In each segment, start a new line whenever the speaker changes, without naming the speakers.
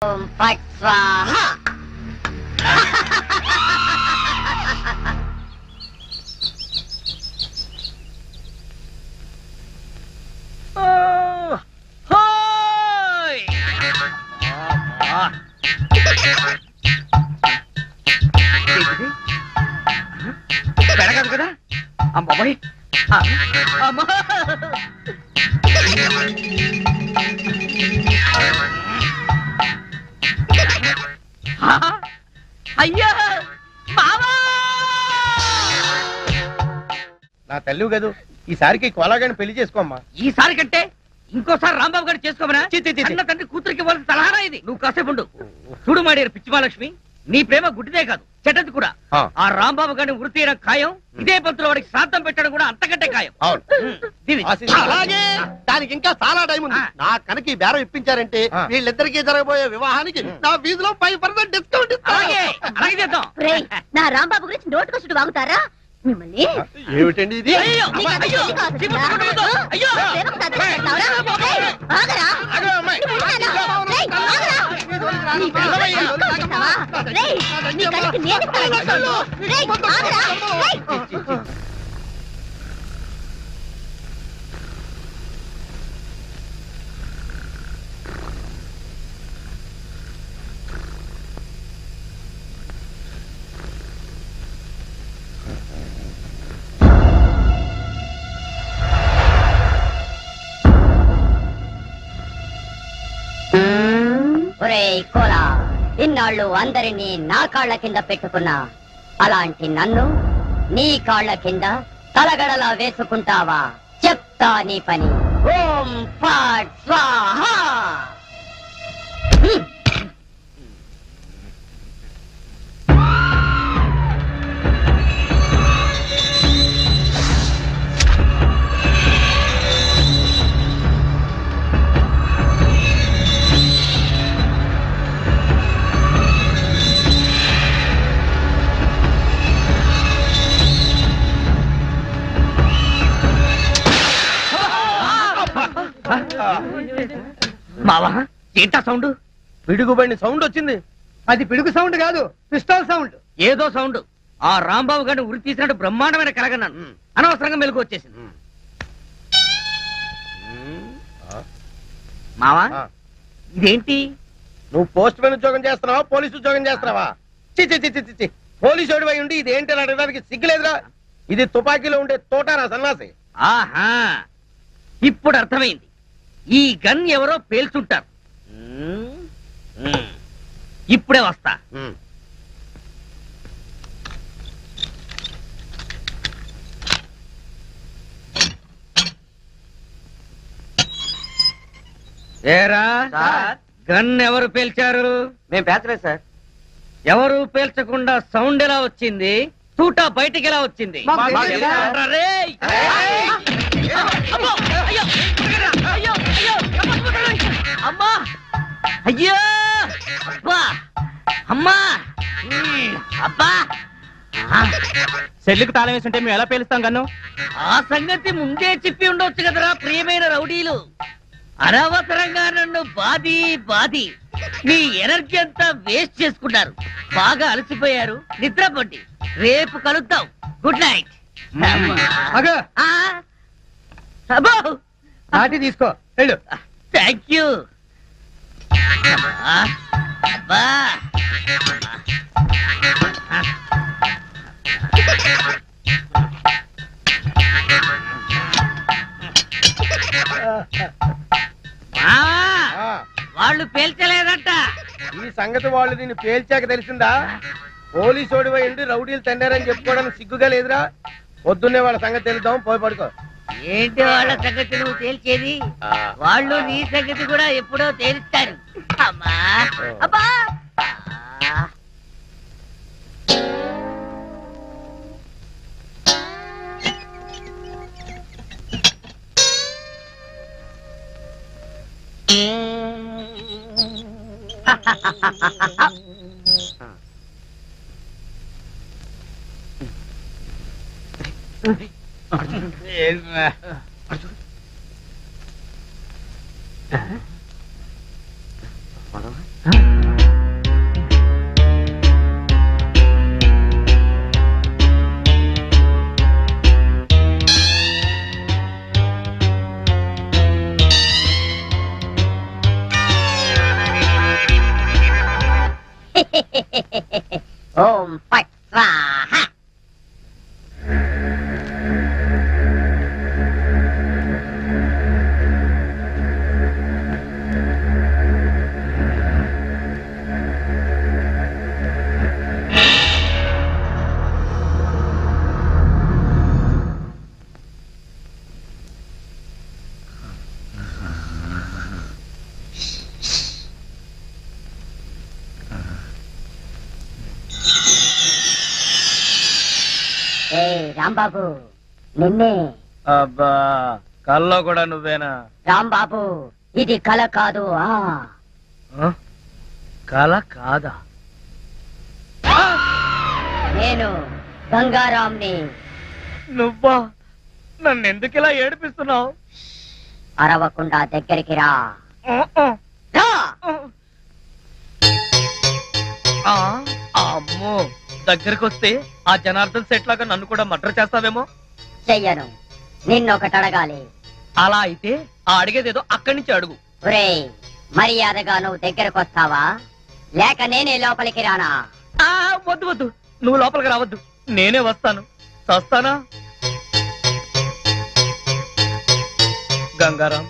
ఓం ఫట్ స్వాహా.
పెడగదు కదా అమ్మాయి అమ్మా అయ్యా మావా
నా తల్లి కదూ ఈసారికి కోలాగాని పెళ్లి చేసుకోమ్మా.
ఈసారి కంటే ఇంకోసారి రాంబాబు గారు చేసుకోమనా చిన్న తండ్రి కూతురికి ఇవ్వాల్సిన సలహానా ఇది. నువ్వు కాసేపు ఉండు. చూడు మాడేరు పిచ్చిమాలక్ష్మి, నీ ప్రేమ గుడ్డిదే కాదు చెడ్డది కూడా. ఆ రాంబాబు గారిని వృత్తి అయిన ఖాయం, ఇదే పంతులు వాడికి శ్రాద్ధం పెట్టడం కూడా అంతకంటే ఖాయం.
అలాగే దానికి ఇంకా చాలా టైం ఉంది. నా కనుక ఈ బేరం ఇప్పించారంటే వీళ్ళిద్దరికీ జరగబోయే వివాహానికి నా ఫీజులో 5% డిస్కౌంట్ ఇస్తాను.
నా రాంబాబు గురించి నోటుకొచ్చుడు వాగుతారా మిమ్మల్ని?
ఏమిటండి ఇది?
కోలా, ఇన్నాళ్ళు అందరినీ నా కాళ్ల కింద పెట్టుకున్నా, అలాంటి నన్ను నీ కాళ్ల కింద తలగడలా వేసుకుంటావా? చెప్తా నీ పని. ఓం ఫట్ స్వాహా.
మావా ఏంటా సౌండ్?
పిడుగుబడిన సౌండ్ వచ్చింది.
అది పిడుగు సౌండ్ కాదు, పిస్టల్ సౌండ్.
ఏదో సౌండ్. ఆ రాంబాబు గారిని ఉరి తీసినట్టు బ్రహ్మాండమైన కలగన్నాను. అనవసరంగా మెలకు వచ్చేసింది. మావా ఇదేంటి?
నువ్వు పోస్ట్ మ్యాన్ ఉద్యోగం చేస్తున్నావా, పోలీసు ఉద్యోగం చేస్తున్నావా? చి పోలీసు ఓడివై ఉండి ఇది ఏంటి అడగడానికి సిగ్గులేదురా? ఇది తుపాకీలో ఉండే తోటారా సన్నాసి.
ఆహా, ఇప్పుడు అర్థమైంది. ఈ గన్ ఎవరో పేల్చుంటారు. ఇప్పుడే వస్తా. ఏరా గన్ ఎవరు పేల్చారు?
మేము పేల్చలేదు సార్.
ఎవరు పేల్చకుండా సౌండ్ ఎలా వచ్చింది? తూటా బయటికి ఎలా వచ్చింది? అమ్మా అయ్యో అబ్బా అమ్మా అబ్బా.
సెల్లుకు తాళం వేస్తుంటే మేము ఎలా పేలుస్తాం కన్ను?
ఆ సంగతి ముందే చెప్పి ఉండొచ్చు కదరా ప్రియమైన రౌడీలు. అనవసరంగా నన్ను బాది మీ ఎనర్జీ అంతా వేస్ట్ చేసుకున్నారు. బాగా అలసిపోయారు, నిద్రపోండి. రేపు కలుద్దాం. Good night.
నాటి తీసుకో వెళ్ళు.
Thank you. వాళ్ళు పేల్చలేదంట.
ఈ సంగతి వాళ్ళు నిన్ను పేల్చాక తెలిసిందా? పోలీసు ఓడివై ఉండి రౌడీలు తండారని చెప్పుకోవడానికి సిగ్గుగా లేదురా? పొద్దున్నే వాళ్ళ సంగతి తెలుద్దాం, పోయి పడుకో.
ఏంటి వాళ్ళ సంగతి నువ్వు తేల్చేది? వాళ్ళు నీ సంగతి కూడా ఎప్పుడో తేలుస్తారు. అమ్మా అబ్బా.
ఓం ఫట్ స్వాహా. రాంబాబు నిన్నే.
అబ్బా కల్లో కూడా నువ్వేనా?
రాంబాబు ఇది కల కాదు.
కల కాదా?
నేను గంగారాంని.
నువ్వా? నన్ను ఎందుకు ఇలా ఏడిపిస్తున్నావు?
అరవకుండా దగ్గరికి రా.
అమ్మో, దగ్గరకు వస్తే ఆ జనార్దన్ సెట్ లాగా నన్ను కూడా మర్డర్ చేస్తావేమో.
చెయ్యను. నిన్నొకటి అడగాలి.
అలా అయితే ఆ అడిగేదేదో అక్కడి నుంచి అడుగు.
ఒరేయ్, మర్యాదగా నువ్వు దగ్గరకు వస్తావా లేక నేనే లోపలికి రానా?
వద్దు వద్దు, నువ్వు లోపలికి రావద్దు, నేనే వస్తాను. చస్తానా? గంగారాం,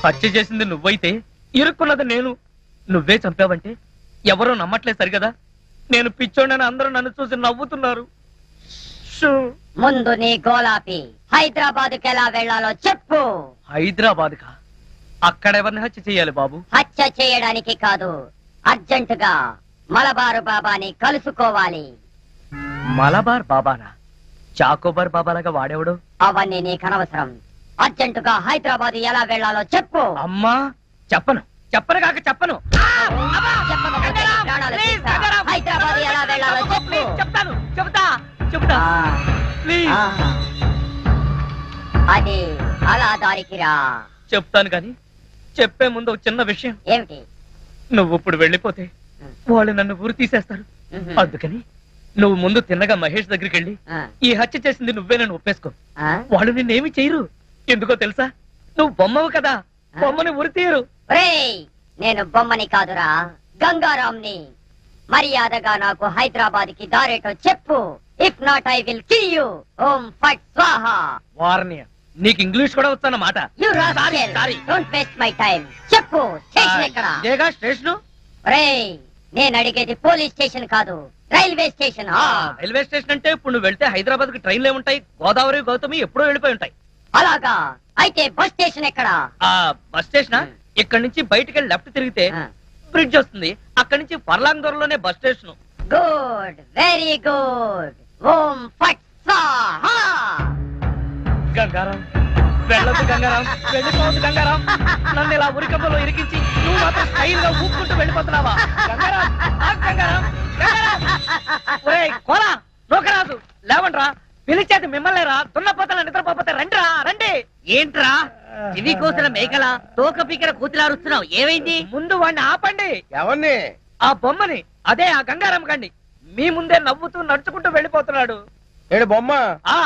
హత్య చేసింది నువ్వైతే ఇరుక్కున్నది నేను. నువ్వే చంపావంటే ఎవరూ నమ్మట్లేదు సరిగదా. నేను పిచ్చోడని అందరూ నన్ను చూసి నవ్వుతున్నారు.
ముందు నీ గోలాపి హైదరాబాద్కి ఎలా వెళ్లాలో చెప్పు.
హైదరాబాద్ కా? అక్కడ ఎవరిని హత్య చేయాలి బాబు?
హత్య చేయడానికి కాదు, అర్జెంటుగా మలబారు బాబాని కలుసుకోవాలి.
మలబార్ బాబానా? చాకోబార్ బాబాలాగా వాడేవాడు?
అవన్నీ నీకు అనవసరం. అర్జెంటుగా హైదరాబాద్ ఎలా వెళ్లాలో చెప్పు.
అమ్మా చెప్పను, చెప్పను కాక చెప్పను.
చెప్పకపోతే నీ ప్రాణాలు తీస్తా. హైదరాబాద్ ఎలా వెళ్లాలో చెప్పు.
చెప్తాను, చెప్తా చెప్తా.
ఆ. అది అలా దారికి రా.
చెప్తాను కానీ చెప్పే ముందు ఒక చిన్న విషయం.
ఏమిటి?
నువ్వు ఇప్పుడు వెళ్ళిపోతే వాళ్ళు నన్ను ఊరు తీసేస్తారు. అందుకని నువ్వు ముందు తిన్నగా మహేష్ దగ్గరికి వెళ్ళి ఈ హత్య చేసింది నువ్వే నన్ను ఒప్పేసుకో. వాళ్ళు నిన్నేమి చేయరు. ఎందుకో తెలుసా? నువ్వు బొమ్మవు కదా, బొమ్మని ఉరి తీయరు.
నేను బొమ్మని కాదురా, గంగారాంని. మర్యాదగా నాకు హైదరాబాద్ కి దారేటో చెప్పు. If not I will kill you. ఓం ఫట్ స్వాహా.
వార్నియ, నీకు ఇంగ్లీష్ కూడా వస్తానమాట.
You rascal, don't waste my time. చెప్పు, స్టేషన్ ఎక్కడ?
ఇదేగా స్టేషన్.
రేయ్, నేను అడిగేది పోలీస్ స్టేషన్ కాదు, రైల్వే స్టేషన్.
రైల్వే స్టేషన్ అంటే ఇప్పుడు నువ్వు వెళ్తే హైదరాబాద్ కి ట్రైన్లు ఏముంటాయి? గోదావరి, గౌతమి ఎప్పుడో వెళ్ళిపోయి ఉంటాయి.
అలాగా? అయితే బస్ స్టేషన్ ఎక్కడ?
ఆ బస్ స్టేషన్ ఇక్కడ నుంచి బయటికి వెళ్ళి లెఫ్ట్ తిరిగితే బ్రిడ్జ్ వస్తుంది. అక్కడి నుంచి పర్లాంగ్ దూరంలోనే bus station.
Good, very good. ఓం ఫట్ స్వాహా.
గంగారాం, వెళ్ళొద్దు గంగారాం, వెళ్ళిపోవద్దు గంగారాం. నన్ను ఇలా ఉరికబ్బలో ఇరికించి నువ్వు మాత్రం స్టైల్ గా ఊపుకుంటూ వెళ్ళిపోతున్నావా? గంగారాం, గంగారాం, గంగారాం. ఒరేయ్ కోలా, నోకరాజు, లేవండ్రా. పిలిచేది మిమ్మల్నేరా, దున్నపోతల నిద్రపోతే రండిరా, రండి. ఏంట్రా ఇవి కోసిన మేకల తోక పీకర కూతులారుస్తున్నావు? ఏమైంది? ముందు వాడిని ఆపండి.
ఎవరిని?
ఆ బొమ్మని, అదే ఆ గంగారాం గండి. మీ ముందే నవ్వుతూ నడుచుకుంటూ వెళ్ళిపోతున్నాడు.
ఏడు బొమ్మ
ఆ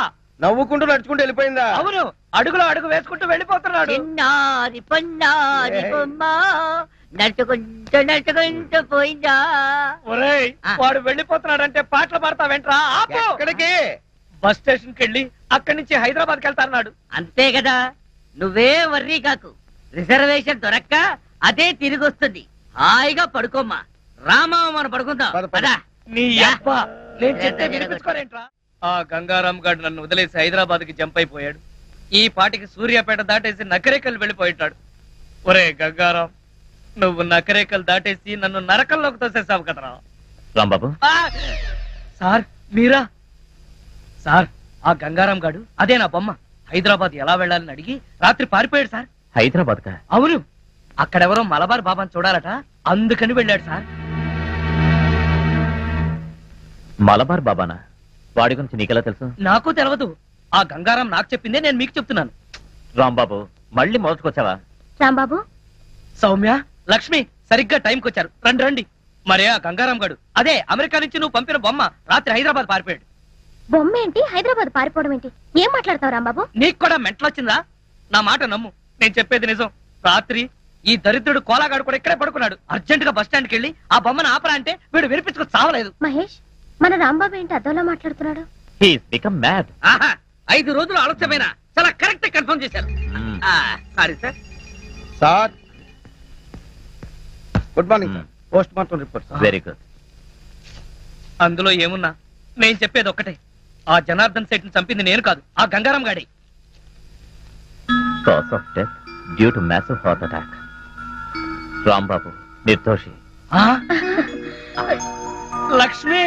నవ్వుకుంటూ నడుచుకుంటూ వెళ్ళిపోయిందా?
అవును, అడుగులో అడుగు వేసుకుంటూ వెళ్ళిపోతున్నాడు.
చిన్నారి పన్నారి బొమ్మ నడుచుకుంటూ నడుచుకుంటూ పోయిందా?
ఒరేయ్, వాడు వెళ్ళిపోతున్నాడంటే పాటలు పాడతావేంట్రా? ఆపు.
ఎక్కడికి?
బస్ స్టేషన్ కి వెళ్ళి అక్కడి నుంచి హైదరాబాద్ కి వెళ్తాన్నాడు.
అంతే కదా, నువ్వే వర్రీ కాకు. రిజర్వేషన్ దొరక్క అదే తిరిగి వస్తుంది. హాయిగా పడుకోమ్మా. రామా, మనం పడుకుందాం.
పద, పద.
పద.
నీ అబ్బా, నేను చెప్తే వినిపించుకోరేంట్రా? ఆ గంగారాం గారు నన్ను వదిలేసి హైదరాబాద్ కి జంప్ అయిపోయాడు. ఈ పాటికి సూర్యాపేట దాటేసి నకరేకల్ వెళ్ళిపోయిటాడు. ఒరే గంగారాం, నువ్వు నకరేకల్ దాటేసి నన్ను నరకంలోకి తోసేసావు కదరా.
రాంబాబు,
సార్ మీరా? సార్, ఆ గంగారాం గాడు అదే నా బొమ్మ. హైదరాబాద్ ఎలా వెళ్ళాలని అడిగి రాత్రి పారిపోయాడు సార్.
హైదరాబాద్ కా?
అవును, అక్కడెవరో మలబార్ బాబాని చూడాలట, అందుకని వెళ్ళాడు సార్.
మలబార్ బాబానా? వాడి గురించి నీకెలా తెలుసు?
నాకు తెలియదు, ఆ గంగారాం నాకు చెప్పిందే నేను మీకు చెప్తున్నాను.
రాంబాబు, మళ్ళీ మొదటికొచ్చావా?
రాంబాబు,
సౌమ్య, లక్ష్మి సరిగ్గా టైంకి వచ్చారు. రండి రండి. మరే ఆ గంగారాం గాడు అదే అమెరికా నుంచి నువ్వు పంపిన బొమ్మ రాత్రి హైదరాబాద్ పారిపోయాడు.
బొమ్మ ఏంటి హైదరాబాద్ పారిపోవడం ఏంటి? ఏం మాట్లాడతావు రాంబాబు?
నీకు కూడా మెంటలొచ్చిందా? నా మాట నమ్ము, నేను చెప్పేది నిజం. రాత్రి ఈ దరిద్రుడు కోలాగాడు కూడా ఇక్కడే పడుకున్నాడు. అర్జెంట్ గా బస్ స్టాండ్కి వెళ్ళి ఆ బొమ్మను ఆపరా అంటే వీడు వినిపించుకు చావలేదు.
మహేష్,
మన రాంబాబు ఏంటి అద్దంలో మాట్లాడుతున్నాడు?
He's become mad.
ఆహా 5 రోజులు ఆలస్యమైన చాలా కరెక్ట్ కన్ఫర్మ్ చేశారు. Sorry sir.
Sir good morning sir. Post mortem report.
Very good.
అందులో ఏమున్నా నేను చెప్పేది ఒక్కటే, ఆ జనార్దన్ శెట్టిని చంపింది నేను కాదు, ఆ గంగారాం గాడి.
Cause of death due to massive heart attack. Rambabu నిర్దోషి.
లక్ష్మి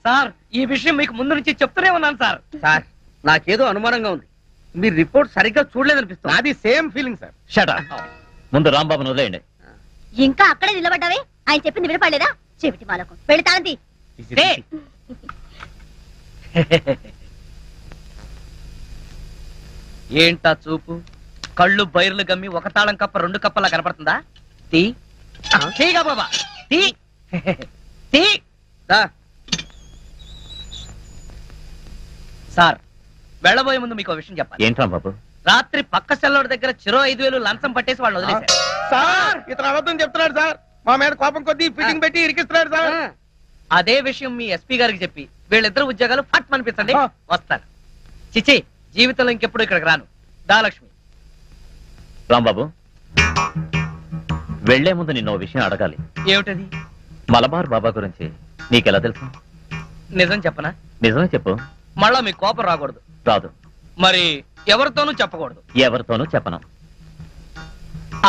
సార్, ఈ విషయం మీకు ముందు నుంచి చెప్తూనే ఉన్నాను సార్. సార్ నాకేదో అనుమానంగా ఉంది, మీరు రిపోర్ట్ సరిగ్గా చూడలేదనిపిస్తుంది.
నాది same feeling sir.
Shut up. ముందు రాంబాబును వదిలేయండి.
ఇంకా అక్కడే నిలబడ్డావే? ఆయన చెప్పింది వినపడలేదా? చెవిటి మాలకు పెడతాంది.
ఏంటా చూపు? కళ్ళు బైర్లు గమ్మి ఒక తాళం కప్ప 2 కప్పలా కనపడుతుందా? తీగా బాబా తీ తీ. సార్ వెళ్ళబోయే ముందు మీకు విషయం చెప్పాలి.
ఏంటి రాంబాబు?
రాత్రి పక్క సెల్లోడి దగ్గర చెరో 5,000 లంచం పట్టేసి వాళ్ళు వదిలేశారు.
సార్ ఇతను అబద్ధం చెప్తున్నాడు సార్. మా మీద కోపం కొద్దీ ఫిట్టింగ్ పెట్టి ఇరికిస్తున్నాడు సార్.
అదే విషయం మీ ఎస్పీ గారికి చెప్పి వీళ్ళిద్దరు ఉద్యోగాలు ఫట్ అనిపించండి, వస్తారు. చిచి జీవితంలో ఇంకెప్పుడు ఇక్కడికి రాను. దాలక్ష్మి.
రాంబాబు వెళ్లే ముందు నిన్న విషయం అడగాలి.
ఏమిటది?
మలబార్ బాబా గురించి నీకెలా తెలుసు?
నిజం చెప్పనా?
నిజమే చెప్పు.
మళ్ళా మీ కోపం రాకూడదు.
రాదు.
మరి ఎవరితోనూ చెప్పకూడదు.
ఎవరితోనూ చెప్పను.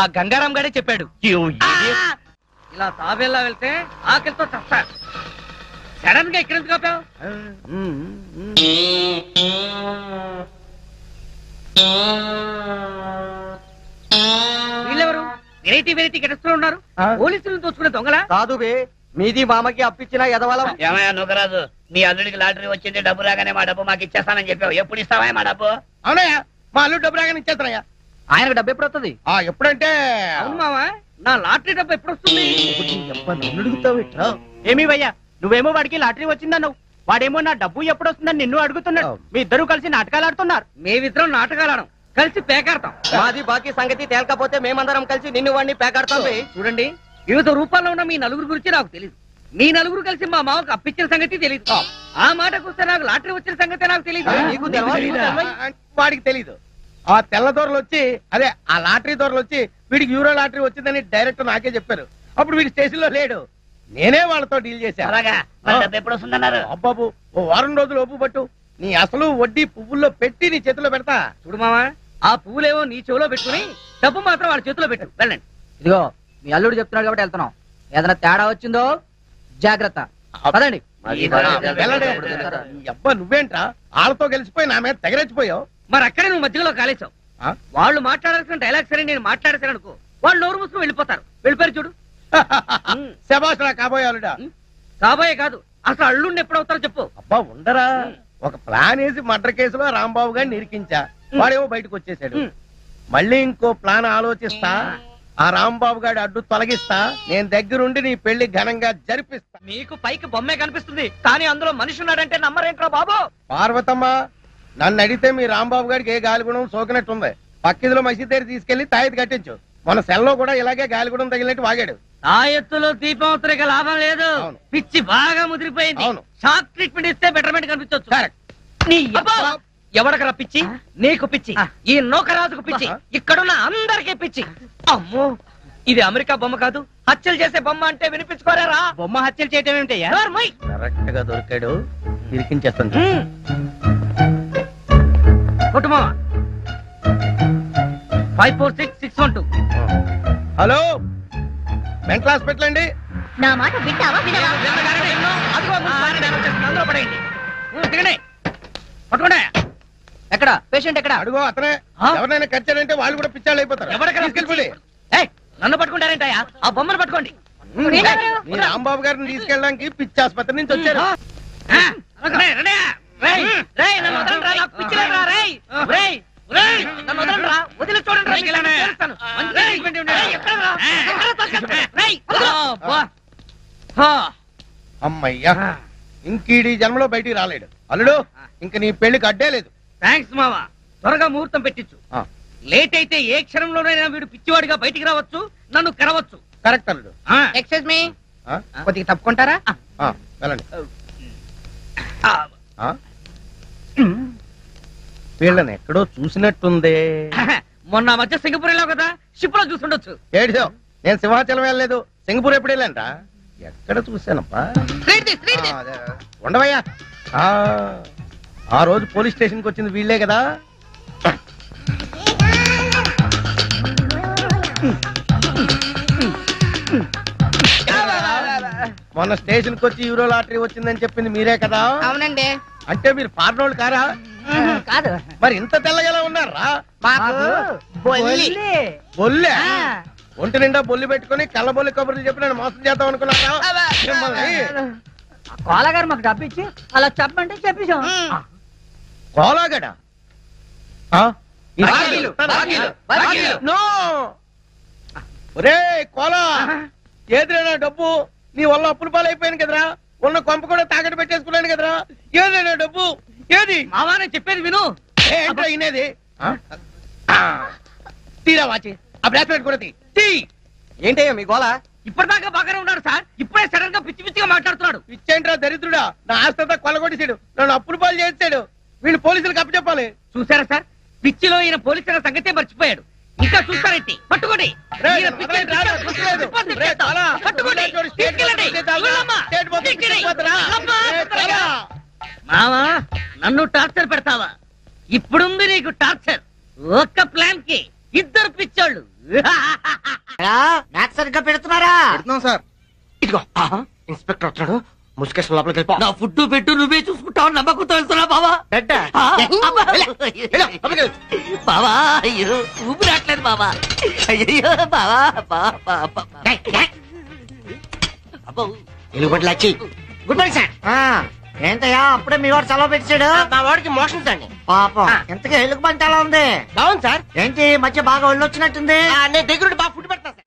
ఆ గంగారాం గారే చెప్పాడు. ఇలా తాబేలా వెళ్తే ఆకలితో చస్తా. సడన్ గా ఇక్కడ ఎందుకు ఆపావు? వీళ్ళెవరు? వెరైటీ వెరైటీ గెటస్తూ ఉన్నారు. పోలీసులను దోచుకునే దొంగలా?
కాదు బే, మీది మామకి అప్పించిన ఎదవలం.
ఏమయ్యా నువ్వురాజు, మీ అల్లుడికి లాటరీ వచ్చింది, డబ్బు రాగానే మా డబ్బు మాకు ఇచ్చేస్తానని చెప్పావు. ఎప్పుడు ఇస్తావా మా డబ్బు?
అవునయ్యా, మా అల్లుడు డబ్బు రాగానే ఇచ్చేస్తానయ్యా.
ఆయనకు డబ్బు ఎప్పుడు వస్తుంది?
ఎప్పుడంటే
అవును మావా, నా లాటరీ డబ్బు ఎప్పుడు వస్తుంది?
ఏమీ భయ్యా, నువ్వేమో వాడికి లాటరీ వచ్చిందన్నావు, వాడేమో నా డబ్బు ఎప్పుడు వస్తుందని నిన్ను అడుగుతున్నాడు. మీ ఇద్దరు కలిసి నాటకాలు ఆడుతున్నారు.
మేమిద్దరం నాటకాలు ఆడం, కలిసి పేకాడతాం.
మాది బాకీ సంగతి తేలకపోతే మేమందరం కలిసి నిన్ను వాడిని పేకాడతాం.
చూడండి, వివిధ రూపాల్లో ఉన్న మీ నలుగురు గురించి నాకు తెలియదు. మీ నలుగురు కలిసి మా మామకు అప్పించిన సంగతి తెలియదు. ఆ మాటకు వస్తే నాకు లాటరీ వచ్చిన సంగతి నాకు తెలియదు.
వాడికి తెలీదు. ఆ తెల్ల దొరలు వచ్చి, అదే ఆ లాటరీ దొరలు వచ్చి వీడికి యూరో లాటరీ వచ్చిందని డైరెక్ట్ నాకే చెప్పారు. అప్పుడు వీడి స్టేషన్ లో లేడు, నేనే వాళ్ళతో డీల్ చేశాను.
అలాగా, డబ్బు ఎప్పుడు వస్తుందన్నారు?
అబ్బాబు ఓ వారం రోజులు ఒప్పు పట్టు, నీ అసలు వడ్డీ పువ్వుల్లో పెట్టి నీ చేతిలో పెడతా.
చూడు మావా, ఆ పువ్వులేవో నీ చెవిలో పెట్టుకుని డబ్బు మాత్రం వాళ్ళ చేతిలో పెట్టు. వెళ్ళండి.
ఇదిగో మీ అల్లుడు చెప్తున్నాడు కాబట్టి వెళ్తున్నాం. ఏదైనా తేడా వచ్చిందో జాగ్రత్త. పదండి.
అబ్బా నువ్వేంట్రా వాళ్ళతో గెలిచిపోయి నా మీద తెగరెచ్చిపోయావు.
మరి అక్కడే నువ్వు మధ్యలో కాలేసావు. వాళ్ళు మాట్లాడాల్సిన డైలాగ్ సరే నేను మాట్లాడేశాను అనుకో, వాళ్ళు నోరు మూసుకుని వెళ్ళిపోతారు. వెళ్ళిపోయారు చూడు.
శభాష్ రా కాబోయే అల్లుడా.
కాబోయే కాదు, అసలు అల్లుడిని ఎప్పుడు అవుతారో చెప్పు.
అబ్బా ఉండరా, ఒక ప్లాన్ వేసి మర్డర్ కేసులో రాంబాబు గారిని ఇరికించా, వాడేమో బయటకు వచ్చేసాడు. మళ్ళీ ఇంకో ప్లాన్ ఆలోచిస్తా, ఆ రాంబాబు గారి అడ్డు తొలగిస్తా, నేను దగ్గరుండి నీ పెళ్లి ఘనంగా జరిపిస్తా.
మీకు పైకి బొమ్మే కనిపిస్తుంది, కానీ అందులో మనిషి ఉన్నాడంటే నమ్మరేంట్రా బాబు.
పార్వతమ్మ, నన్ను అడిగితే మీ రాంబాబు గారికి ఏ గాలిగుణం సోకినట్టుంది. పక్కిదిలో మసీదు దగ్గర తీసుకెళ్లి తాయెత్తు కట్టించు. మన సెల్లో కూడా ఇలాగే గాలిగుణం తగిలినట్టు వాగాడు.
ఆ ఎత్తులో దీపం ఉత్తరిక లాభం లేదు, పిచ్చి బాగా ముదిరిపోయింది. షాక్ ట్రీట్మెంట్ ఇస్తే బెటర్మెంట్ కనిపించవచ్చు. ఎవడకరా పిచ్చి? నీకు పిచ్చి, ఈ నౌకరాజుకు పిచ్చి, ఇక్కడున్న అందరికీ పిచ్చి. అమ్మో, ఇది అమెరికా బొమ్మ కాదు, హత్యలు చేసే బొమ్మ అంటే వినిపించుకోరారా?
బొమ్మ హత్యలు చేయటం ఏమిటయ్యా?
కరెక్ట్ గా దొరికాడు, ఇరికించేస్తాను.
కుటుంబం 546612.
హలో, మెంటల్ హాస్పిటల్ అండి.
నా మాట వింటావా వినవా?
ఎక్కడ పేషెంట్? ఎక్కడ?
అడుగో అతనే. ఎవరైనా కచ్చారంటే వాళ్ళు కూడా పిచ్చాళ్ళు అయిపోతారు.
తీసుకెళ్ళి నన్ను పట్టుకుంటారేంటయ్యా? ఆ బొమ్మను పట్టుకోండి.
మీ రాంబాబు గారిని తీసుకెళ్ళడానికి పిచ్చి ఆసుపత్రి నుంచి వచ్చారు. అమ్మయ్యా, ఇంకీడి జన్మలో బయటికి రాలేడు. అల్లుడు, ఇంక నీ పెళ్లికి అడ్డే లేదు.
థ్యాంక్స్ మావా, త్వరగా ముహూర్తం పెట్టించు. లేట్ అయితే ఏ క్షణంలోనైనా వీడు పిచ్చివాడిగా బయటికి రావచ్చు, నన్ను కరవచ్చు.
కరెక్ట్ అల్లుడు.
ఎక్స్క్యూజ్ మీ,
కొద్దిగా తప్పుకుంటారా?
వెళ్ళండి. వీళ్ళని ఎక్కడో చూసినట్టుంది.
మొన్న మధ్య సింగపూర్ వెళ్ళావు కదా, షిప్ లో చూసుండొచ్చు.
ఏడిసో, నేను సింహాచలం వెళ్ళలేదు, సింగపూర్ ఎప్పుడు వెళ్ళానంట. ఎక్కడ చూశానప్పా? ఉండవయ్యా. ఆ రోజు పోలీస్ స్టేషన్ కి వచ్చింది వీళ్ళే కదా. మొన్న స్టేషన్ కి వచ్చి యూరో లాటరీ వచ్చిందని చెప్పింది మీరే కదా?
అవునండి.
అంటే మీరు ఫారినోళ్ళు కారా?
కాదు.
మరి ఇంత తెల్లగలా ఉన్నారా? బొల్లే ఒంటి నిండా బొల్లి పెట్టుకుని కళ్ళబొల్లి కబుర్లు చెప్పి నేను మోసం చేద్దాం అనుకున్నారా?
కోలగారు మాకు డబ్బు ఇచ్చి అలా చెప్పంటే చెప్పేశాం.
కోలాగడ ఒరే కోలా, ఏదిరైనా డబ్బు నీ వల్ల అప్పుల పాలైపోయాను కదరా. ఉన్న కొంప కూడా తాకట్టు పెట్టేసుకున్నాను కదరా. ఏదైనా డబ్బు ఏది?
మావా నేను చెప్పేది విను.
ఏంట్రా ఇనేది? తీరా వాచి, ఆ బ్రాస్లెట్ కూడా తీ.
ఏంటయ్యా మీ గోళ?
ఇప్పటిదాకా బాగానే ఉన్నాడు సార్, ఇప్పుడే సడన్ గా పిచ్చి పిచ్చిగా మాట్లాడుతున్నాడు.
పిచ్చేంట్రా దరిద్రుడా, నా ఆస్తంతా కొల్లగొట్టేశాడు, నన్ను అప్పుల పాలు చేసాడు. వీళ్ళు పోలీసులకు అప్పచెప్పాలి.
చూసారా సార్, పిచ్చిలో ఈయన పోలీసుల సంగతే మర్చిపోయాడు. ఇంకా చూస్తారేంటి? పట్టుకోండి. మావా నన్ను టార్చర్ పెడతావా? ఇప్పుడుంది నీకు టార్చర్. ఒక్క ప్లాన్ కి ఇద్దరు పిచ్చోళ్ళు.
సరిగ్గా పెడుతున్నారా?
పెడుతున్నాం సార్. ఇదిగో ఇన్స్పెక్టర్ వచ్చాడు, ముసుకేసిన లోపలికి వెళ్ళిపో.
నా ఫుడ్ పెట్టు, నువ్వే చూసుకుంటావు. నమ్మకంతో వెళ్తున్నా బావా. బావా అయ్యో ఊపి రావట్లేదు బావా. అయ్యో బావా.
ఎలుగుబంటి వచ్చి
గుడ్ మార్నింగ్ సార్. ఏంటయ్యా అప్పుడే మీ వాడు సెలవు పెట్టాడు?
మా వాడికి మోషన్స్ అండి.
పాపం ఎంతగా ఎలుగు బంతి ఎలా ఉంది?
బాగుంది సార్.
ఏంటి మధ్య బాగా ఒళ్ళు వచ్చినట్టుంది?
నేను దగ్గరుండి బాగా ఫుడ్ పెడతా సార్.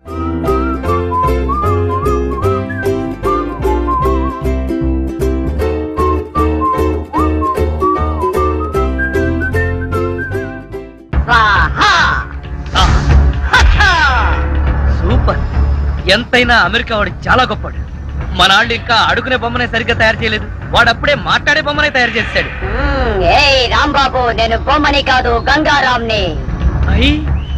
సూపర్. ఎంతైనా అమెరికా వాడు చాలా గొప్పవాడు. మన వాళ్ళు ఇంకా అడుగునే బొమ్మనే సరిగ్గా తయారు చేయలేదు, వాడు అప్పుడే మాట్లాడే బొమ్మనే తయారు చేస్తాడు.
రాంబాబు, నేను బొమ్మని కాదు గంగారాంని.
అయ్యి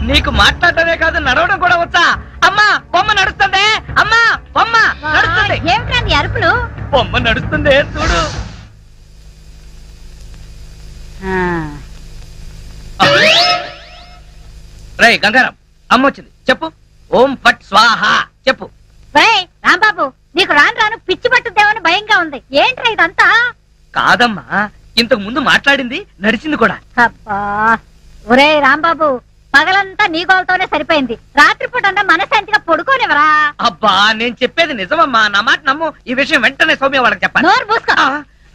నీకు మాట్లాడటమే కాదు నడవడం కూడా వచ్చా? అమ్మా బొమ్మ నడుస్తుంది. అమ్మా బొమ్మ నడుస్తుంది.
ఏమిట్రా నీ అరుపులు?
బొమ్మ నడుస్తుంది చూడు. రే గంగారాం, అమ్మ వచ్చింది, చెప్పు. ఓం ఫట్ స్వాహ చెప్పు.
రాంబాబు, నీకు రాను రాను పిచ్చి పట్టుద్దేమని భయంగా ఉంది. ఏంట్రా ఇదంతా?
కాదమ్మా, ఇంతకు ముందు మాట్లాడింది నడిచింది కూడా.
అబ్బా ఒరే రాంబాబు, పగలంతా నీ గోలతోనే సరిపోయింది. రాత్రిపూట మనశాంతిగా పడుకోనివరా?
అబ్బా నేను చెప్పేది నిజమమ్మా, నా మాట నమ్ము. ఈ విషయం వెంటనే సౌమ్య వాళ్ళకి చెప్పాలి.
నోరు మూసుకో.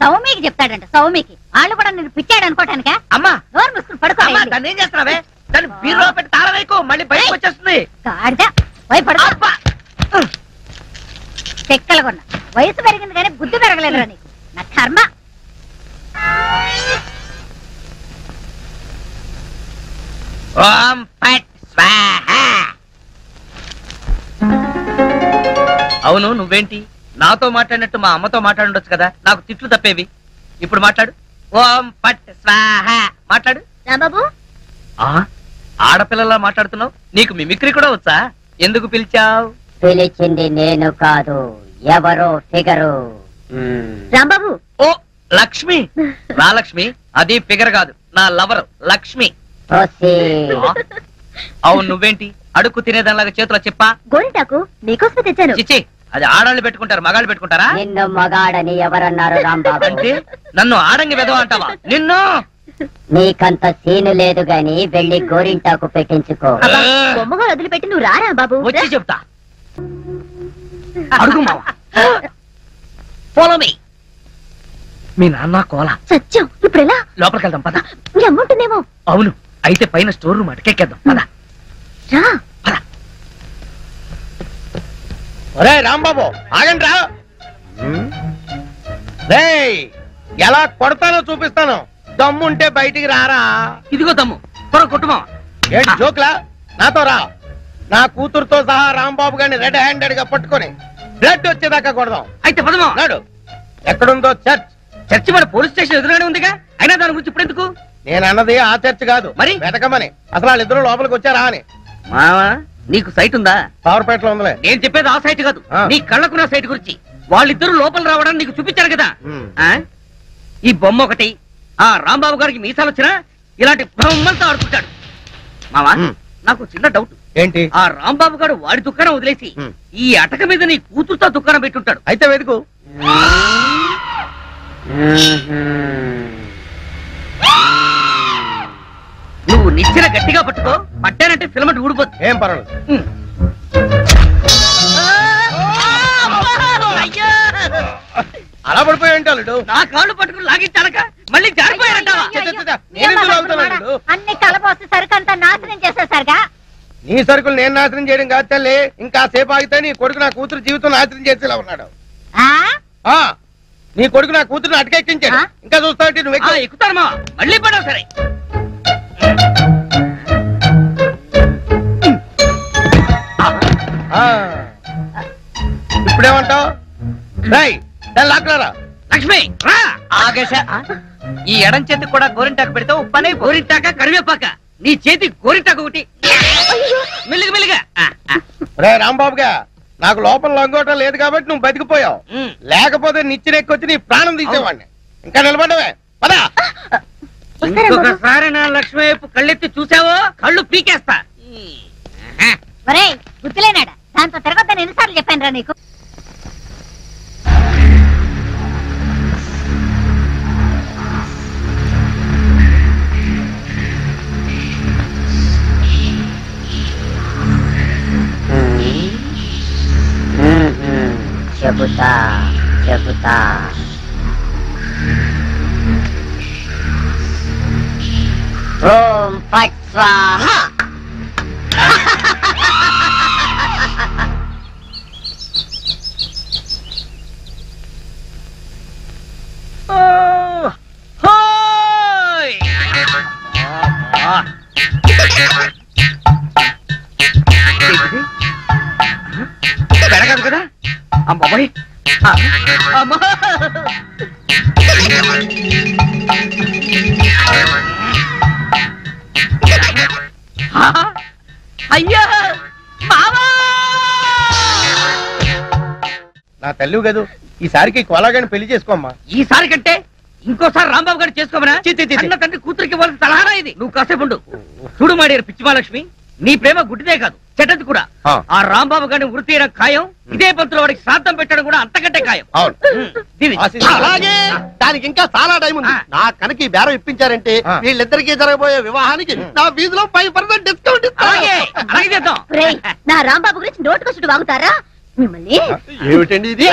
సౌమికి చెప్తాడంట. సౌమికి వాళ్ళు కూడా నేను పిచ్చాడు అనుకోటానికా?
అమ్మా
నోరు మూసుకుని పడుకో.
దాన్ని ఏం చేస్తున్నావే? దాన్ని బీరులో పెట్టి తాళం వేయకు, మళ్ళీ బయటకు వచ్చేస్తుంది.
చెక్కలుగొన్నా వయసు పెరిగింది కానీ బుద్ధి పెరగలేదురా నీకు. నా కర్మ.
ఓం ఫట్ స్వాహ. అవును నువ్వేంటి నాతో మాట్లాడినట్టు మా అమ్మతో మాట్లాడుండొచ్చు కదా, నాకు తిట్లు తప్పేవి. ఇప్పుడు మాట్లాడు. ఓం ఫట్ స్వాహ మాట్లాడు.
రాంబాబు,
ఆడపిల్లలా మాట్లాడుతున్నావు, నీకు మిమిక్రీ కూడా వచ్చా? ఎందుకు పిలిచావు?
పిలిచింది నేను కాదు, ఎవరో ఫిగరు.
రాంబాబు.
ఓ లక్ష్మి. రా లక్ష్మి, అది ఫిగర్ కాదు, నా లవర్ లక్ష్మి. అవును నువ్వేంటి అడుక్కు తినేదానిలాగా చేతిలో చెప్పా?
గోరింటాకు నీకోసమే తెచ్చాను.
చిచ్చి, అది ఆడాళ్ళు పెట్టుకుంటారు, మగాళ్ళు పెట్టుకుంటారా?
నిన్ను మగాడని ఎవరన్నారు రాంబాబు?
అంటే నన్ను ఆడంగి వెదవ అంటావా? నిన్ను.
నీకంత సీను లేదు గాని వెళ్ళి గోరింటాకు పెట్టించుకో.
బొమ్మగా వదిలిపెట్టి నువ్వు రారా బాబు.
వచ్చి చెప్తా. అడుగు మావా. Follow me. మీ నాన్న కోల
సత్యం. ఇప్పుడు ఎలా?
లోపలికి వెళ్దాం పద.
మీ అమ్ముంటుందేమో.
అవును, అయితే పైన స్టోర్ రూమ్ అటకెక్కేద్దాం పద.
రా.
ఒరే రాంబాబు ఆగండి రా. ఎలా కొడతానో చూపిస్తాను, దమ్ముంటే బయటికి రారా.
ఇదిగో తమ్ము, త్వర కొట్టుమా.
ఏంటి జోక్లా? నాతో రా. నా కూతురుతో సహా రాంబాబు గారిని రెడ్ హ్యాండెడ్ గా పట్టుకొని బ్లడ్ వచ్చేదాకా కొడదాం.
అయితే పదమా
నాడు ఎక్కడుందో చర్చ్.
చర్చి మన పోలీస్ స్టేషన్ ఎదురుగానే ఉందిగా, అయినా దాని గురించి ఇప్పుడు ఎందుకు?
నేను అన్నది ఆ చర్చ్ కాదు,
మరి
వెతకమని. అసలు వాళ్ళిద్దరు లోపలికి వచ్చారా అని.
మావా నీకు సైట్ ఉందా?
పవర్పేటలో ఉందిలే.
నేను చెప్పేది ఆ సైట్ కాదు,
ఆ.
నీ కళ్ళకున్న సైట్ గురించి. వాళ్ళిద్దరూ లోపల రావడానికి నీకు చూపించారు కదా.
ఉమ్.
ఆ? ఈ బొమ్మ ఒకటి, ఆ రాంబాబు గారికి మీసాలు వచ్చినా ఇలాంటి బొమ్మలతో ఆడుకుంటాడు. మావా
ఉమ్.
నాకు చిన్న డౌట్.
ఏంటి?
ఆ రాంబాబు గారు వాడి దుకాణం వదిలేసి
ఉమ్.
ఈ అటక మీద నీ కూతురుతో దుకాణం పెట్టుంటాడు.
అయితే వెతుకు.
నువ్వు నిచ్చెన గట్టిగా పట్టుకో, పట్టానంటే ఫిలమెంట్ ఊడిపోతుంది.
ఏం పర్వాలేదు.
ఉమ్. అయ్యా!
అలా పడిపోయి ఉంటాడు.
నా కాళ్ళు పట్టుకుని లాగించాలక మళ్ళీ జారిపోయారంటావా?
అన్ని కలపోసి సరుకంతా నాశనం చేసేసరిగా.
నీ సరుకులు నేను నాశనం చేయడం కాదు తల్లి. ఇంకా సేపు ఆగితే నీ కొడుకు నా కూతురు జీవితం నాశనం చేసేలా ఉన్నాడు. ఆ నీ కొడుకు నా కూతురుని అటకెక్కించాడు. ఇంకా చూస్తావు నువ్వు ఎక్కువ.
ఎక్కుతారు మా మళ్ళీ పడవు. సరే
ఇప్పుడేమంటావు? లాక్కరా
లక్ష్మి రా.
ఆగేశ ఈ ఎడం చేతికి కూడా గోరింటాకు పెడితే ఉప్పనే
గోరింటాక కరివేపాక, నీ చేతి గోరింటాక ఒకటి. మెల్లిగా మెల్లిగా.
రే రాంబాబుగా, నాకు లోపల లంగోటం లేదు కాబట్టి నువ్వు బతికిపోయావు. లేకపోతే నిచ్చెనెక్కొచ్చి నీ ప్రాణం తీసేవాడిని. ఇంకా నిలబడవే పదా.
ఇంకొకసారి నా లక్ష్మి వైపు కళ్ళెత్తి చూసావో కళ్ళు పీకేస్తా.
ఒరే గుర్తులేనాడా, దాంతో తిరగొద్దని ఎన్నిసార్లు చెప్పాను రా నీకు.
చెబుతా చెబుతా. ఓం ఫట్ స్వాహా.
పెరగదు కదా అమ్మాయి. అమ్మా అయ్యా బావా.
నా తల్లి కదూ, ఈసారికి కొలాగాని పెళ్లి చేసుకోమ్మా.
ఈసారి కంటే ఇంకోసారి రాంబాబు గారు చేసుకోమనా? అన్న తండ్రి కూతురికి ఇవ్వాల్సిన సలహానా ఇది? నువ్వు కాసేపు ఉండు. చూడు మాడేరు పిచ్చిమాలక్ష్మి, నీ ప్రేమ గుడ్డిదే కాదు చెడ్డది కూడా. ఆ రాంబాబు గారిని వృత్తి తీయడం ఖాయం. ఇదే పంతులు వాడికి శ్రాద్ధం పెట్టడం కూడా అంతకంటే ఖాయం.
అలాగే దానికి ఇంకా చాలా టైం ఉంది. నా కనుక ఈ బేరం ఇప్పించారంటే వీళ్ళిద్దరికీ జరగబోయే వివాహానికి నా ఫీజులో 5% డిస్కౌంట్
అలాగే చేద్దాం.
నా రాంబాబు గురించి నోటుకొచ్చుడు వాగుతారా మిమ్మల్ని?
ఏమిటండి ఇది?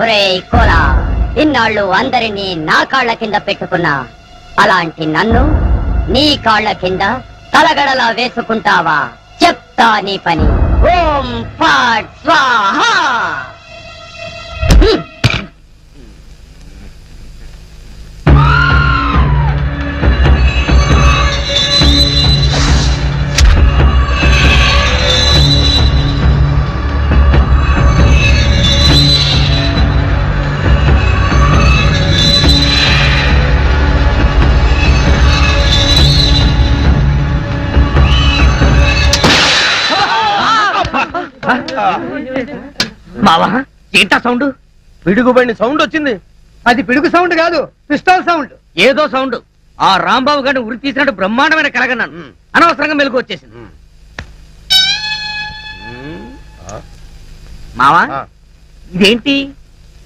ఒరేయ్ కోలా, ఇన్నాళ్ళు అందరినీ నా కాళ్ల కింద పెట్టుకున్నా, అలాంటి నన్ను నీ కాళ్ల కింద తలగడలా వేసుకుంటావా? చెప్తా నీ పని. ఓం ఫట్ స్వాహా.
మావా ఏంటా సౌండ్?
పిడుగుబడిన సౌండ్ వచ్చింది.
అది పిడుగు సౌండ్ కాదు, పిస్టల్ సౌండ్.
ఏదో సౌండ్. ఆ రాంబాబు గారిని ఉరి తీసినట్టు బ్రహ్మాండమైన కలగన్నాను. అనవసరంగా మెలకు వచ్చేసింది. మావా ఇదేంటి?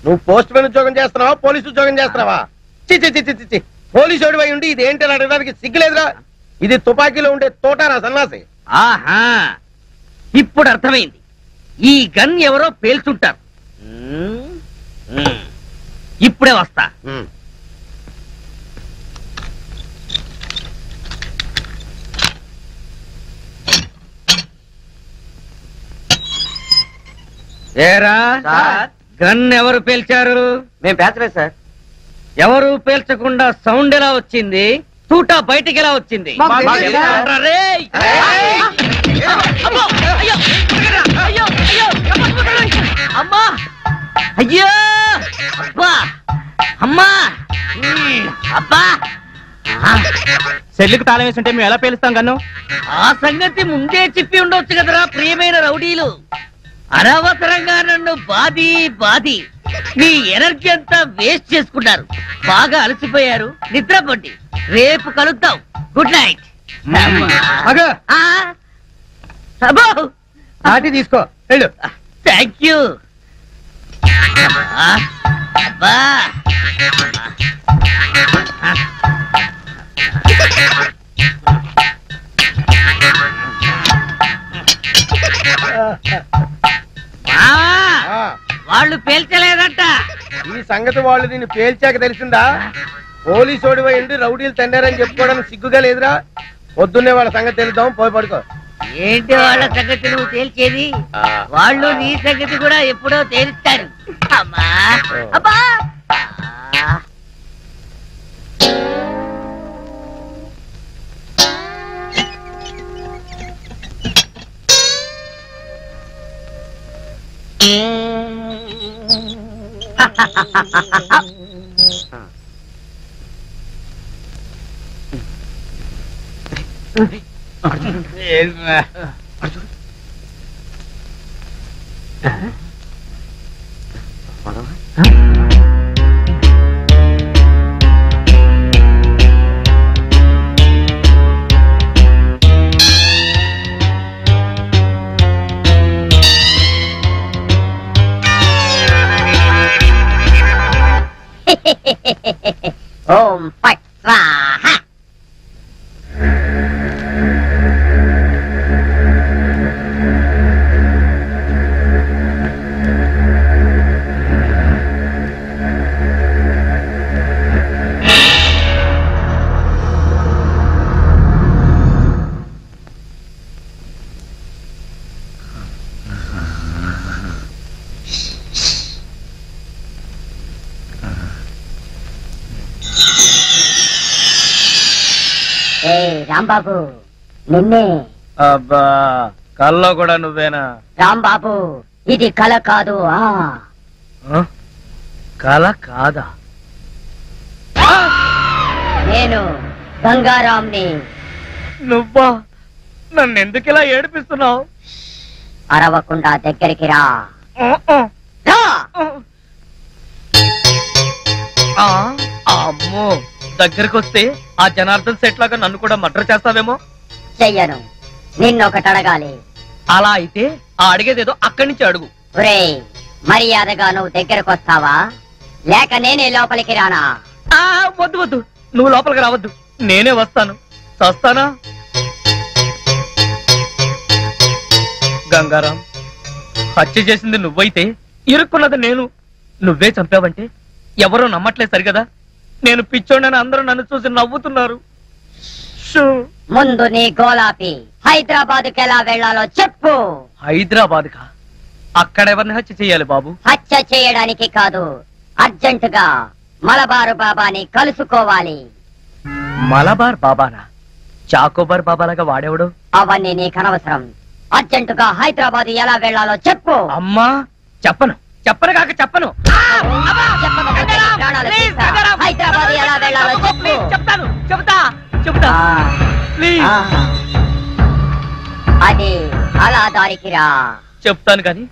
నువ్వు పోస్ట్ మ్యాన్ ఉద్యోగం చేస్తున్నావా, పోలీసు ఉద్యోగం చేస్తున్నావా? చిచ్చి పోలీసు ఓడివై ఉండి ఇదేంటి అని అడగడానికి సిగ్గులేదురా? ఇది తుపాకీలో ఉండే తోటారా సన్నాసి.
ఆహా, ఇప్పుడు అర్థమైంది. ఈ గన్ ఎవరో పేల్చుంటారు. ఇప్పుడే వస్తా. ఏరా, గన్ ఎవరు పేల్చారు?
మేము పేర్చలేదు సార్.
ఎవరు పేల్చకుండా సౌండ్ ఎలా వచ్చింది? తూటా బయటికి ఎలా వచ్చింది? రేయ్! అమ్మో! అయ్యో! అయ్యో! అయ్యో! అమ్మా! అయ్యో! అబ్బా! అమ్మా! అబ్బా!
సెల్లుకు తాళం వేస్తుంటే మేము ఎలా పేలుస్తాం గన్ను?
ఆ సంగతి ముందే చెప్పి ఉండొచ్చు కదరా ప్రియమైన రౌడీలు. అనవసరంగా నన్ను బాది మీ ఎనర్జీ అంతా వేస్ట్ చేసుకున్నారు. బాగా అలసిపోయారు, నిద్రపోండి. రేపు కలుద్దాం. Good night.
నాటి తీసుకో వెళ్ళు.
Thank you. వాళ్ళు పేల్చలేదంట.
ఈ సంగతి వాళ్ళు నిన్ను పేల్చాక తెలిసిందా? పోలీసోడి పోయిండి రౌడీలు తండారని చెప్పుకోవడానికి సిగ్గుగా లేదురా? పొద్దున్నే వాళ్ళ సంగతి తెలుద్దాం, పోయి పడుకో.
ఏంటి వాళ్ళ సంగతి నువ్వు తేల్చేది? వాళ్ళు నీ సంగతి కూడా ఎప్పుడో తేలుస్తారు. అమ్మా అబ్బా!
ఓం ఫట్ స్వాహా. రాంబాబు, నిన్నే.
అబ్బా, కల్లో కూడా నువ్వేనా?
రాంబాబు, ఇది కల కాదు.
కల కాదా?
నేను గంగారాంని.
నువ్వా? నన్ను ఎందుకు ఇలా ఏడిపిస్తున్నావు?
అరవకుండా దగ్గరికి రా.
అమ్మో, దగ్గరికి వస్తే ఆ జనార్దన్ సెట్ లాగా నన్ను కూడా మర్డర్ చేస్తావేమో.
చెయ్యను. నిన్నొకటి అడగాలి.
అలా అయితే ఆ అడిగేదేదో అక్కడి నుంచి అడుగు.
ఒరేయ్, మర్యాదగా నువ్వు దగ్గరకు వస్తావా లేక నేనే లోపలికి రానా?
వద్దు వద్దు, నువ్వు లోపలికి రావద్దు, నేనే వస్తాను. చస్తానా? గంగారాం, హత్య చేసింది నువ్వైతే ఇరుక్కున్నది నేను. నువ్వే చంపావంటే ఎవరో నమ్మట్లేదు సరిగదా? నేను పిచ్చోడని అందరూ నన్ను చూసి నవ్వుతున్నారు.
ముందు నీ గోలాపి హైదరాబాద్కి ఎలా వెళ్లాలో చెప్పు.
హైదరాబాద్ కా? అక్కడెవరిని హత్య చేయాలి బాబు?
హత్య చేయడానికి కాదు, అర్జెంటుగా మలబారు బాబాని కలుసుకోవాలి.
మలబార్ బాబానా? చాకోబార్ బాబాలాగా వాడేవాడు?
అవన్నీ నీకనవసరం. అర్జెంటుగా హైదరాబాద్ ఎలా వెళ్లాలో చెప్పు.
అమ్మా, చెప్పను చెప్పను కాక చెప్పను.
చెప్పకపోతే నీ ప్రాణాలు తీస్తా. హైదరాబాద్ ఎలా వెళ్లాలో చెప్పు.
చెప్తాను, చెప్తా.
అది అలా దారికి రా.
చెప్తాను కానీ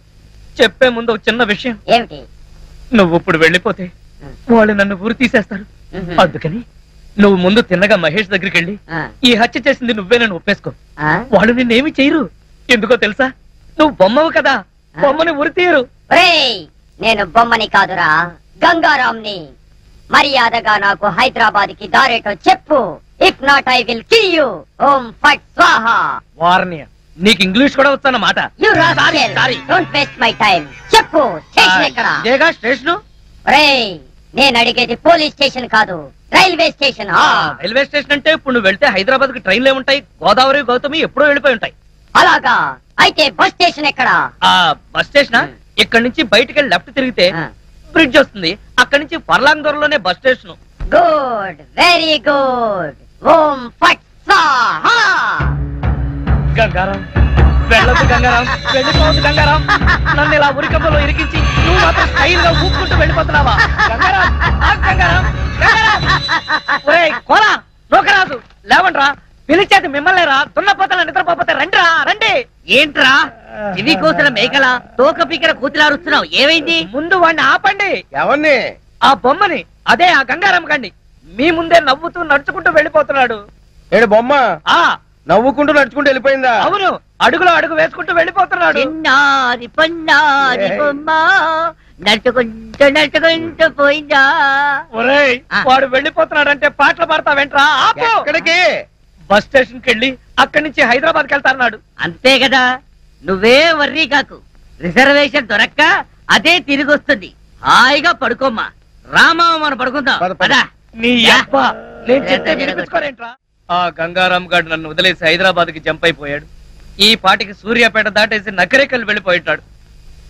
చెప్పే ముందు ఒక చిన్న విషయం.
ఏమిటి?
నువ్వు ఇప్పుడు వెళ్ళిపోతే వాళ్ళు నన్ను ఊరు తీసేస్తారు. అందుకని నువ్వు ముందు తిన్నగా మహేష్ దగ్గరికి వెళ్ళి ఈ హత్య చేసింది నువ్వే నన్ను ఒప్పేసుకో. వాళ్ళు నిన్నేమి చేయరు. ఎందుకో తెలుసా? నువ్వు బొమ్మవు కదా, బొమ్మని ఉరి తీయరు.
నేను బొమ్మని కాదురా, గంగారాంని. మర్యాదగా నాకు హైదరాబాద్ కి దారేటో చెప్పు if not I will kill you. ఓం ఫట్ స్వాహా.
వార్నియ నీకు ఇంగ్లీష్ కూడా వస్తానమాట.
You rascal, don't waste my time. చెప్పు, స్టేషన్ ఎక్కడ?
ఇదేగా స్టేషన్.
రేయ్, నేను అడిగేది పోలీస్ స్టేషన్ కాదు, రైల్వే స్టేషన్.
రైల్వే స్టేషన్ అంటే ఇప్పుడు నువ్వు వెళ్తే హైదరాబాద్ కి ట్రైన్లు ఏముంటాయి? గోదావరి గౌతమి ఎప్పుడో వెళ్ళిపోయి ఉంటాయి.
అలాగా? అయితే బస్ స్టేషన్ ఎక్కడ?
ఆ బస్ స్టేషన్ ఇక్కడ నుంచి బయటికి వెళ్ళి లెఫ్ట్ తిరిగితే బ్రిడ్జ్ వస్తుంది. అక్కడి నుంచి ఫర్లాంగ్ దూరంలోనే bus station.
Good, very good. ఓం ఫట్ స్వాహా.
గంగారాం, వెళ్ళొద్దు గంగారాం, వెళ్ళిపోవద్దు గంగారాం. నన్ను ఇలా ఉరికంపలో ఇరికించి నువ్వు మాత్రం స్టైల్ గా ఊపుకుంటూ వెళ్ళిపోతున్నావా? గంగారాం, ఆగు గంగారాం, గంగారాం. ఒరేయ్ కోలా, నోకరాజు, లేవండ్రా. పిలిచేది మిమ్మల్ని రా. దున్నపోతల నిద్రపోతే రండిరా, రండి.
ఏంట్రా ఇవి కోసిన మేకల తోక పీకర కూతులారుస్తున్నావు? ఏమైంది?
ముందు వాడిని ఆపండి.
ఎవరిని?
ఆ బొమ్మని, అదే ఆ గంగారాం కండి. మీ ముందే నవ్వుతూ నడుచుకుంటూ వెళ్ళిపోతున్నాడు.
ఏడు బొమ్మ
ఆ
నవ్వుకుంటూ నడుచుకుంటూ వెళ్ళిపోయిందా?
అవును, అడుగులో అడుగు వేసుకుంటూ వెళ్ళిపోతున్నాడు.
చిన్నారి పొన్నారి బొమ్మ నడుచుకుంటూ నడుచుకుంటూ పోయిందా?
ఒరేయ్, వాడు వెళ్ళిపోతున్నాడంటే పాటలు పాడతా వెంట్రా. ఆపు.
ఎక్కడికి?
బస్ స్టేషన్ కి వెళ్ళి అక్కడి నుంచి హైదరాబాద్ కి వెళ్తాన్నాడు.
అంతే కదా, నువ్వే వర్రీ కాకు. రిజర్వేషన్ దొరక్క అదే తిరిగి వస్తుంది. హాయిగా పడుకోమ్మా. రామా మనం పడుకుందాం.
పద, పద.
పద.
నీ అబ్బ, నేను చెప్తే వినిపించుకోరేంట్రా? ఆ గంగారాం గారు నన్ను వదిలేసి హైదరాబాద్ కి జంప్ అయిపోయాడు. ఈ పాటికి సూర్యాపేట దాటేసి నకరేకల్ వెళ్ళిపోయిటాడు.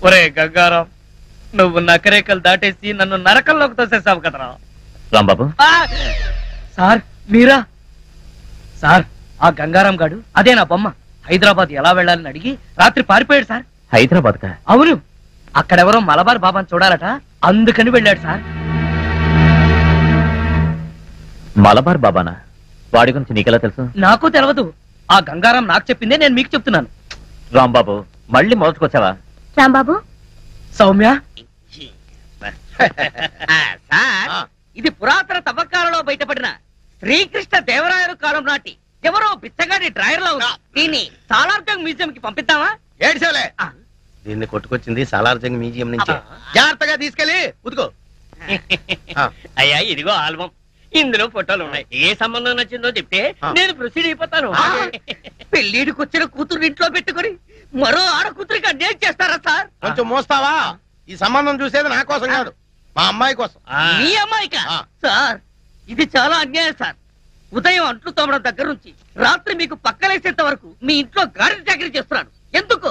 ఒరే గంగారాం, నువ్వు నకరేకల్ దాటేసి నన్ను నరకంలోకి తోసేసావు కదరా.
రాంబాబు,
సార్ మీరా? సార్, ఆ గంగారాం గాడు అదే నా బొమ్మ. హైదరాబాద్ ఎలా వెళ్ళాలని అడిగి రాత్రి పారిపోయాడు సార్.
హైదరాబాద్ కా?
అవును, అక్కడెవరో మలబార్ బాబాని చూడాలట, అందుకని వెళ్ళాడు సార్.
మలబార్ బాబానా? వాడి గురించి నీకెలా తెలుసు?
నాకు తెలియదు. ఆ గంగారాం నాకు చెప్పిందే నేను మీకు చెప్తున్నాను.
రాంబాబు, మళ్ళీ మొదటికొచ్చావా?
రాంబాబు,
సౌమ్య,
సార్, ఇది పురాతన తవ్వకాలలో బయటపడిన శ్రీకృష్ణ దేవరాయలు కాలం నాటి ఎవరో బిచ్చగాడి డ్రాయర్ లో ఉంది. దీన్ని సాలార్జంగ్ మ్యూజియం కి పంపిద్దామా?
ఏడ్చేలే. దీన్ని కొట్టుకొచ్చింది సాలార్జంగ్ మ్యూజియం నుంచి. జాగ్రత్తగా తీసుకెళ్ళి ఉతుకో.
అయ్యా, ఇదిగో ఆల్బం. ఇందులో ఫోటోలు ఉన్నాయి. ఏ సంబంధం నచ్చిందో చెప్తే నేను ప్రొసీడ్ అయిపోతాను. పెళ్లిడికి వచ్చిన కూతురు ఇంట్లో పెట్టుకుని మరో ఆడ కూతురికి అన్యాయం చేస్తారా సార్?
కొంచెం మోస్తావా? ఈ సంబంధం చూసేది నా కోసం కాదు, మా అమ్మాయి కోసం.
మీ అమ్మాయికా? సార్, ఇది చాలా అన్యాయం సార్. ఉదయం అంట్లు తోమడం దగ్గర నుంచి రాత్రి మీకు పక్కలేసేంత వరకు మీ ఇంట్లో గాడి చాకరీ చేస్తున్నాడు. ఎందుకు?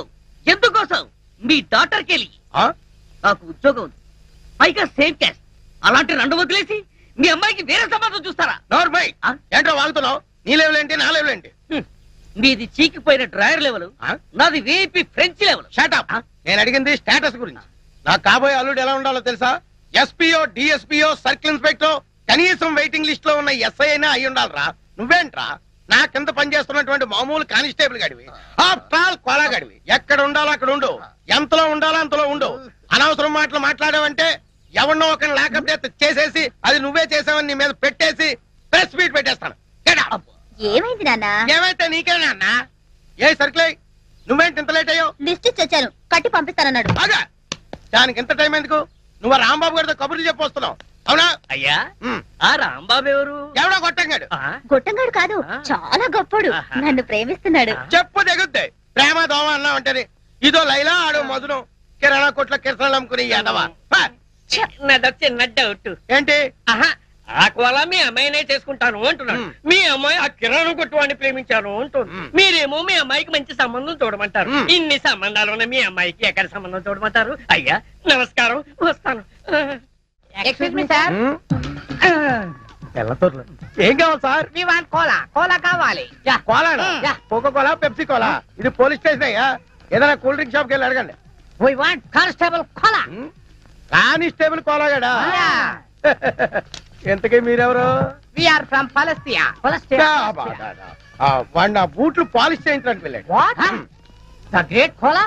ఎందుకోసం? మీ డాటర్ కెళ్ళి నాకు ఉద్యోగం ఉంది, పైగా సేమ్ క్యాస్ట్. అలాంటి రెండు వదిలేసి మీ అమ్మాయికి వేరే సంబంధం చూస్తారా?
నోర్మై, ఏంటో వాగుతున్నావు? నీ లెవెల్ ఏంటి, నా లెవెల్ ఏంటి?
మీది చీకిపోయిన డ్రాయర్ లెవెల్, నాది వేపి ఫ్రెంచ్ లెవెల్.
షాటప్. నేను అడిగింది స్టేటస్ గురించి. నాకు కాబోయే అల్లుడు ఎలా ఉండాలో తెలుసా? ఎస్పీఓ, డిఎస్పీఓ, సర్కిల్ ఇన్స్పెక్టర్, కనీసం వెయిటింగ్ లిస్ట్ లో ఉన్న ఎస్ఐ అయినా అయి ఉండాలరా. నువ్వేంట్రా నా కింద పనిచేస్తున్నటువంటి మామూలు కానిస్టేబుల్ గడివి, ఆఫ్టర్ ఆల్ కోలా గడివి. ఎక్కడ ఉండాలో అక్కడ ఉండు, ఎంతలో ఉండాలో అంతలో ఉండు. అనవసరం మాటలు మాట్లాడావంటే ఎవరినో ఒక లాకప్ డెత్ చేసేసి అది నువ్వే చేసావని నీ మీద పెట్టేసి ప్రెస్ మీట్ పెట్టేస్తాను.
ఏమైంది నాన్న?
ఏమైతే నీకేనా అన్నా? ఏ సర్కిల్, నువ్వేంటి ఇంత లేట్ అయ్యో?
లిస్ట్ ఇచ్చాను, కట్టి పంపిస్తానన్నాడు.
బాగా దానికి ఎంత టైం ఎందుకు? నువ్వు రాంబాబు గారితో కబుర్లు చెప్పొస్తున్నావు, అవునా?
అయ్యా, ఆ రాంబాబు ఎవరు?
ఎవడో గొట్టంగాడు.
గొట్టంగాడు కాదు, చాలా గొప్పడు. నన్ను ప్రేమిస్తున్నాడు.
చెప్పు తెగుద్ది. ప్రేమ దోమ అన్నా ఉంటది. ఇదో లైలా, ఆడో మధురం. కిరాణా కొట్ల కిరసనాలు అమ్ముకుని ఎదవా.
చిన్న డౌట్.
ఏంటి?
ఆ కోలా మీ అమ్మాయినే చేసుకుంటాను అంటున్నాను. మీ అమ్మాయి ఆ కిరాణం కొట్టువాడిని ప్రేమించాను అంటుంది. మీరేమో మీ అమ్మాయికి మంచి సంబంధం చూడమంటారు. ఇన్ని సంబంధాలు ఉన్న మీ అమ్మాయికి ఎక్కడ సంబంధం చూడమంటారు? అయ్యా నమస్కారం, వస్తాను.
ఏం కావాలి సార్?
కోలా కోలా కావాలి.
Cola, coca cola, pepsi cola. ఇది పోలీస్ స్టేషన్ అయ్యా. ఏదైనా కూల్ డ్రింక్ షాప్ కి వెళ్ళి అడగండి.
కానిస్టేబుల్ కోలా.
కానిస్టేబుల్ కోలాగాడా? ఎంతకీ మీరెవరు?
ఫ్రమ్ పాలస్తీనా.
వాడు నా బూట్లు పాలిష్ చేయించడానికి వెళ్ళాడు.
The great Kola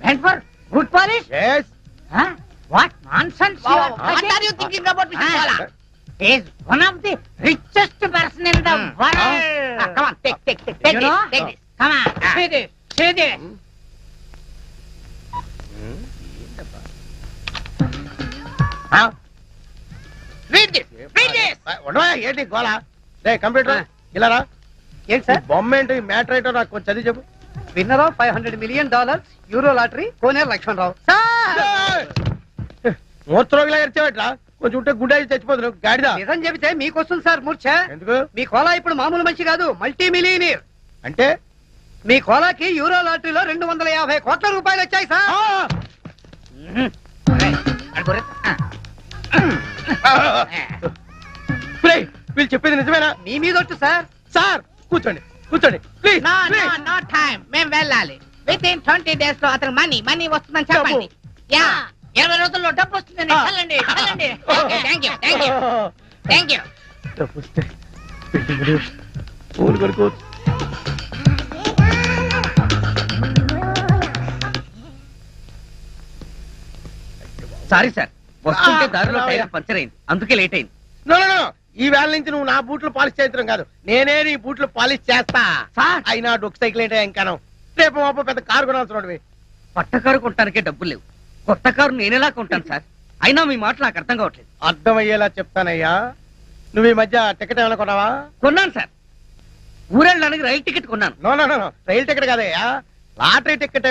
went for good polish?
Yes.
Huh? What nonsense you are talking? What are you thinking about Mr. Kola? He is one of the richest person in the world. Come on, take this. Come on, see this. Read this.
ఉండవా ఏంటి గోలా? రే computer, ఇలా రా.
ఏంటి
ఈ
sir?
బొమ్మ ఏంటి matter ఏంటో నాకు కొంచెం చదివి చెప్పు.
Winner of $500 million euro lottery Koneru Lakshmanarao.
మూత్రోగిలా ఇచ్చావట్రా, కొంచెం ఉంటే గుండె చచ్చిపోతుంది గాడిదా.
నిజం చెబితే మీకు వస్తుంది సార్ మూర్ఛ.
ఎందుకు?
మీ కోలా ఇప్పుడు మామూలు మనిషి కాదు, మల్టీ మిలియనీర్.
అంటే
మీ కోలాకి యూరో లాటరీలో 250 కోట్ల రూపాయలు వచ్చాయి సార్.
వీళ్ళు చెప్పేది నిజమేనా?
మీ మీద ఒట్టు సార్.
సార్ కూర్చోండి కూర్చోండి ప్లీజ్.
నో టైం, మేము వెళ్ళాలి. విత్ ఇన్ 20 days లో అతను మనీ వస్తుందని చెప్పండి. యా 20 రోజుల్లో డబ్బు వస్తుందండి. వెళ్ళండి వెళ్ళండి. Thank you thank you thank you.
Phone కొనుక్కోవచ్చు.
సారీ సార్, వస్తుంటే దారిలో టైర్ పంచర్ అయింది, అందుకే లేట్ అయింది.
నో నో నో, ఈ వేళ నుంచి నువ్వు నా బూట్లు పాలిష్ చేయించడం కాదు, నేనే నీ బూట్లు పాలిష్ చేస్తా.
సార్.
అయినా డొక్ సైకిల్ ఏంటో ఇంకాను. రేపు మాపు పెద్ద కారు కొనాల్సిన
పట్ట కారు కొనడానికే డబ్బులు లేవు, కొత్త కారు నేనెలా కొంటాను సార్? అయినా మీ మాట నాకు అర్థం కావట్లేదు.
అర్థమయ్యేలా చెప్తానయ్యా. నువ్వు ఈ మధ్య టికెట్ ఏమైనా కొన్నావా?
కొన్నాను సార్, ఊరెళ్ళడానికి రైలు టికెట్ కొన్నాను.
నో నో నో, రైలు టికెట్ కాదయ్యా, లాటరీ టికెట్